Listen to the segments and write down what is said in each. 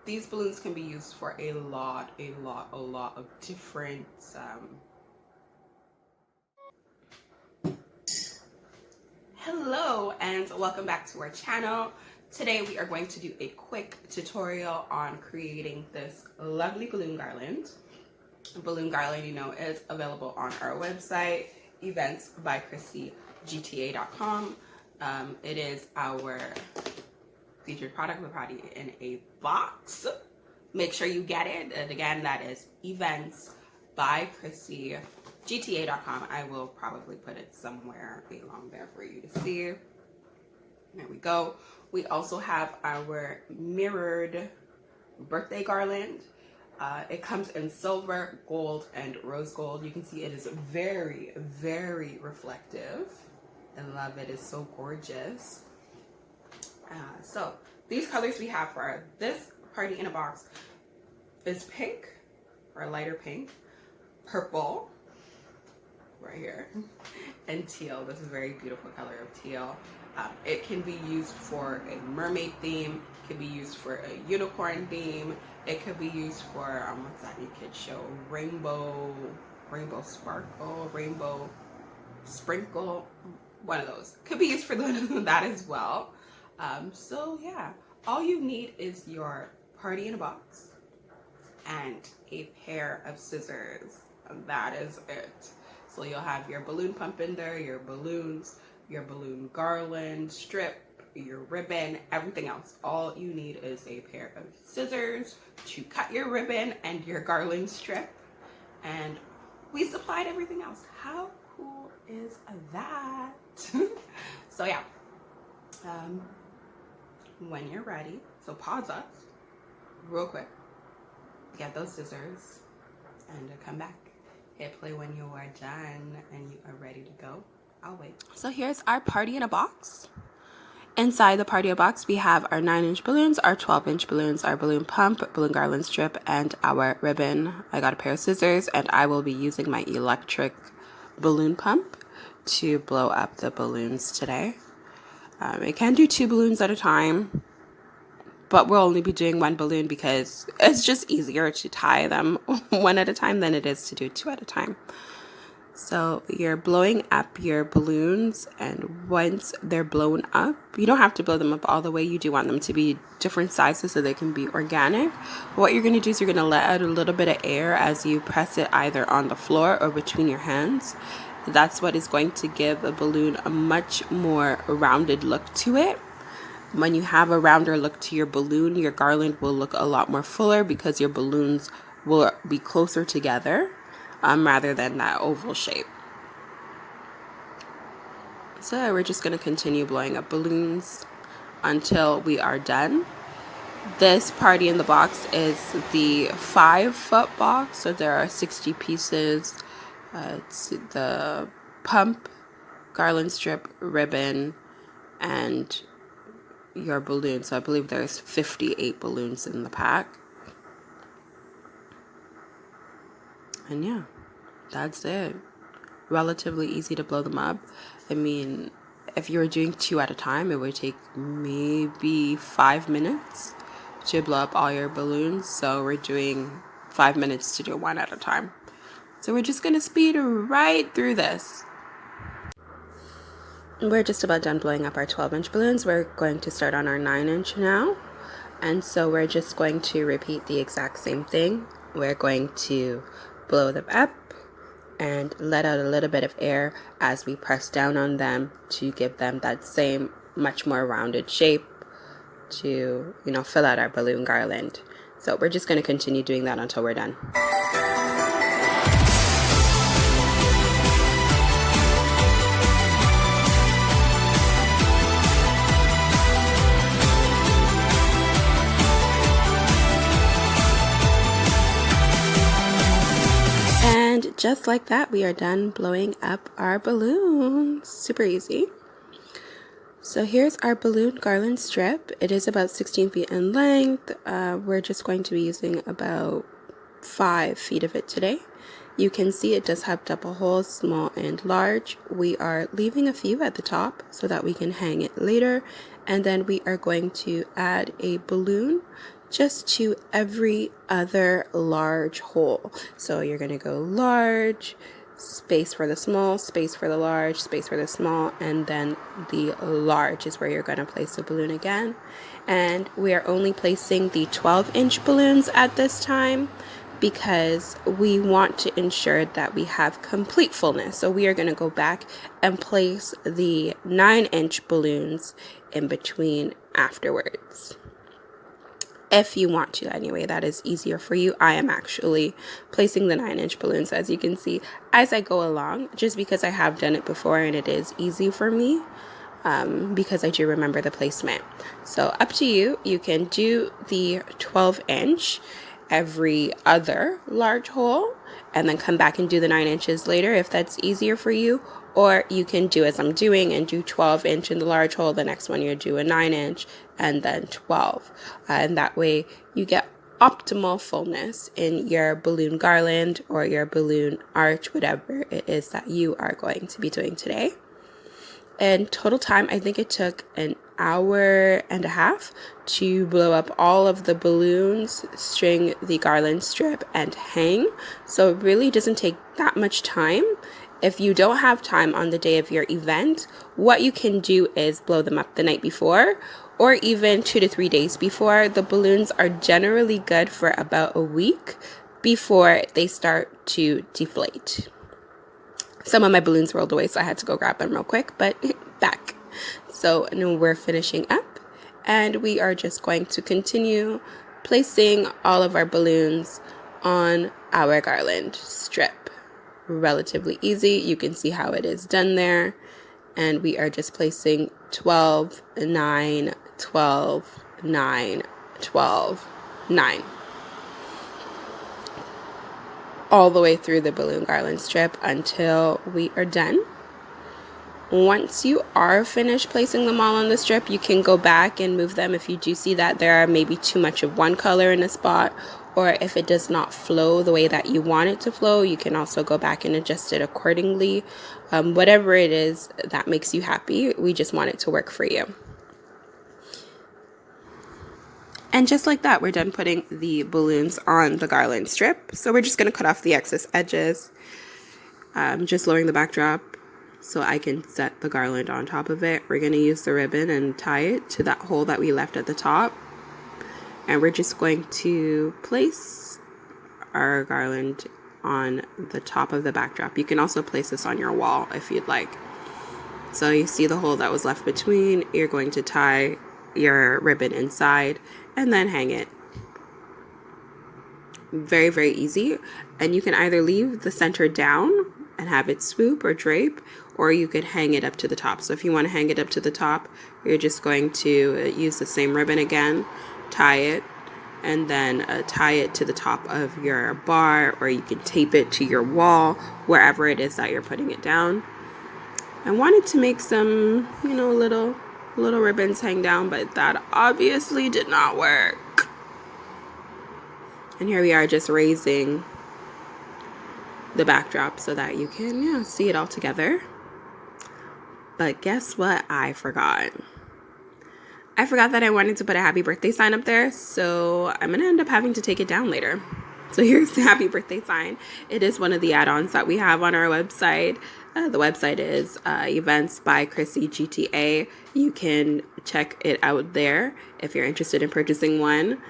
these balloons can be used for a lot of different hello and welcome back to our channel. Today we are going to do a quick tutorial on creating this lovely balloon garland. Balloon garland, you know, is available on our website, events by Krissy, gta.com. It is our featured product. We're probably in a box. Make sure you get it. And again, that is events by Krissy, gta.com. I will probably put it somewhere along there for you to see. There we go. We also have our mirrored birthday garland. It comes in silver, gold, and rose gold. You can see it is very, very reflective. I love it. It's so gorgeous. So these colors we have for this party in a box is pink, or a lighter pink, purple, right here, and teal. This is a very beautiful color of teal. It can be used for a mermaid theme. It can be used for a unicorn theme. It could be used for what's that new kid show? Rainbow sparkle, rainbow sprinkle. One of those could be used for that as well. So yeah, all you need is your party in a box and a pair of scissors. And that is it. So you'll have your balloon pump in there, your balloons, your balloon garland strip, your ribbon, everything else. All you need is a pair of scissors to cut your ribbon and your garland strip. And we supplied everything else. How cool is that? So yeah, when you're ready, so pause us real quick, get those scissors, and come back. Hit play when you are done and you are ready to go. I'll wait. So here's our party in a box. Inside the party in a box, we have our 9-inch balloons, our 12-inch balloons, our balloon pump, balloon garland strip, and our ribbon. I got a pair of scissors, and I will be using my electric balloon pump to blow up the balloons today. It can do 2 balloons at a time, but we'll only be doing 1 balloon because it's just easier to tie them 1 at a time than it is to do 2 at a time. So you're blowing up your balloons, and once they're blown up, you don't have to blow them up all the way. You do want them to be different sizes so they can be organic. What you're going to do is you're going to let out a little bit of air as you press it either on the floor or between your hands. That's what is going to give a balloon a much more rounded look to it. When you have a rounder look to your balloon, your garland will look a lot more fuller because your balloons will be closer together rather than that oval shape. So we're just going to continue blowing up balloons until we are done. This party in the box is the 5-foot box, so there are 60 pieces. It's the pump, garland strip, ribbon, and your balloon. So I believe there's 58 balloons in the pack. And yeah, that's it. Relatively easy to blow them up. I mean, if you were doing 2 at a time, it would take maybe 5 minutes to blow up all your balloons. So we're doing 5 minutes to do 1 at a time. So we're just going to speed right through this. We're just about done blowing up our 12-inch balloons. We're going to start on our 9-inch now. And so we're just going to repeat the exact same thing. We're going to blow them up and let out a little bit of air as we press down on them to give them that same much more rounded shape to, you know, fill out our balloon garland. So we're just going to continue doing that until we're done. And just like that, we are done blowing up our balloons. Super easy. So here's our balloon garland strip. It is about 16 feet in length. We're just going to be using about 5 feet of it today. You can see it does have double holes, small and large. We are leaving a few at the top so that we can hang it later. And then we are going to add a balloon just to every other large hole. So you're going to go large, space for the small, space for the large, space for the small, and then the large is where you're going to place the balloon again. And we are only placing the 12-inch balloons at this time because we want to ensure that we have complete fullness. So we are going to go back and place the 9-inch balloons in between afterwards. If you want to, anyway, that is easier for you. I am actually placing the 9-inch balloons, as you can see, as I go along, just because I have done it before and it is easy for me, because I do remember the placement. So up to you. You can do the 12-inch every other large hole and then come back and do the 9 inches later if that's easier for you. Or you can do as I'm doing and do 12-inch in the large hole. The next one you do a 9-inch and then 12. And that way you get optimal fullness in your balloon garland or your balloon arch, whatever it is that you are going to be doing today. And total time, I think it took an hour and a half to blow up all of the balloons, string the garland strip, and hang. So it really doesn't take that much time. If you don't have time on the day of your event, what you can do is blow them up the night before or even 2 to 3 days before. The balloons are generally good for about a week before they start to deflate. Some of my balloons rolled away, so I had to go grab them real quick, but back. So now we're finishing up, and we are just going to continue placing all of our balloons on our garland strip. Relatively easy. You can see how it is done there. And we are just placing 12, 9, 12, 9, 12, 9. All the way through the balloon garland strip until we are done. Once you are finished placing them all on the strip, you can go back and move them if you do see that there are maybe too much of one color in a spot, or if it does not flow the way that you want it to flow, you can also go back and adjust it accordingly. Whatever it is that makes you happy, we just want it to work for you. And just like that, we're done putting the balloons on the garland strip. So we're just going to cut off the excess edges. Just lowering the backdrop so I can set the garland on top of it. We're going to use the ribbon and tie it to that hole that we left at the top. And we're just going to place our garland on the top of the backdrop. You can also place this on your wall if you'd like. So you see the hole that was left between. You're going to tie your ribbon inside and then hang it. Very, very easy. And you can either leave the center down and have it swoop or drape, or you could hang it up to the top. So if you want to hang it up to the top, you're just going to use the same ribbon again, tie it, and then tie it to the top of your bar, or you can tape it to your wall, wherever it is that you're putting it down. I wanted to make some, little ribbons hang down, but that obviously did not work. And here we are just raising the backdrop so that you can see it all together. But guess what? I forgot that I wanted to put a happy birthday sign up there, so I'm gonna end up having to take it down later. So here's the happy birthday sign. It is one of the add-ons that we have on our website. The website is Events by Krissy GTA. You can check it out there if you're interested in purchasing one.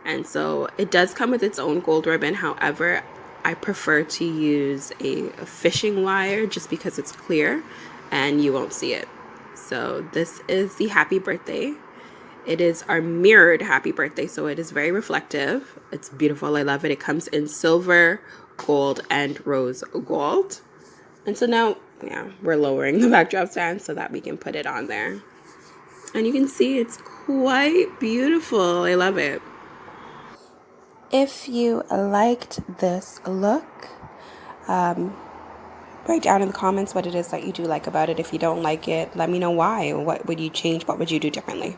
And so it does come with its own gold ribbon. However, I prefer to use a fishing wire just because it's clear and you won't see it. So this is the happy birthday. It is our mirrored happy birthday, so it is very reflective. It's beautiful. I love it. It comes in silver, gold, and rose gold. And so now, we're lowering the backdrop stand so that we can put it on there. And you can see it's quite beautiful. I love it. If you liked this look, write down in the comments what it is that you do like about it. If you don't like it, let me know why. What would you change? What would you do differently?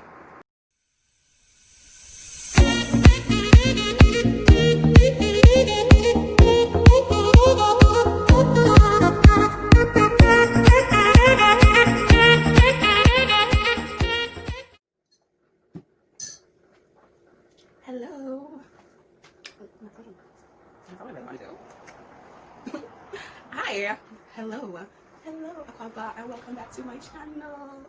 Hello. Hi. Hello. Hello, Aquaba, and welcome back to my channel.